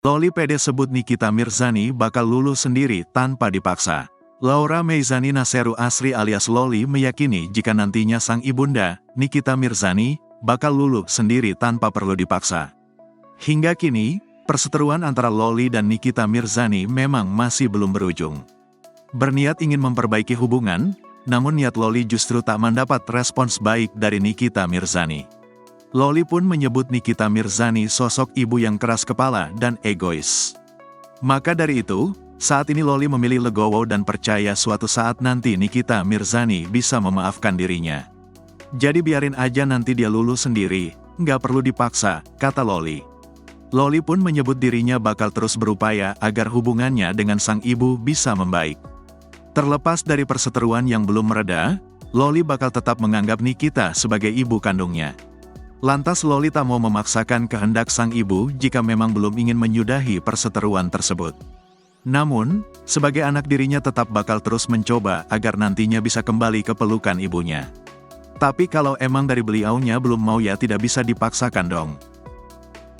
Loli pede sebut Nikita Mirzani bakal lulus sendiri tanpa dipaksa. Laura Meizani Naseru Asri alias Loli meyakini jika nantinya sang ibunda, Nikita Mirzani, bakal lulus sendiri tanpa perlu dipaksa. Hingga kini, perseteruan antara Loli dan Nikita Mirzani memang masih belum berujung. Berniat ingin memperbaiki hubungan, namun niat Loli justru tak mendapat respons baik dari Nikita Mirzani. Loli pun menyebut Nikita Mirzani sosok ibu yang keras kepala dan egois. Maka dari itu, saat ini Loli memilih legowo dan percaya suatu saat nanti Nikita Mirzani bisa memaafkan dirinya. Jadi biarin aja nanti dia lulus sendiri, nggak perlu dipaksa, kata Loli. Loli pun menyebut dirinya bakal terus berupaya agar hubungannya dengan sang ibu bisa membaik. Terlepas dari perseteruan yang belum mereda, Loli bakal tetap menganggap Nikita sebagai ibu kandungnya. Lantas Loli tak mau memaksakan kehendak sang ibu jika memang belum ingin menyudahi perseteruan tersebut. Namun, sebagai anak dirinya tetap bakal terus mencoba agar nantinya bisa kembali ke pelukan ibunya. Tapi kalau emang dari beliaunya belum mau ya tidak bisa dipaksakan dong.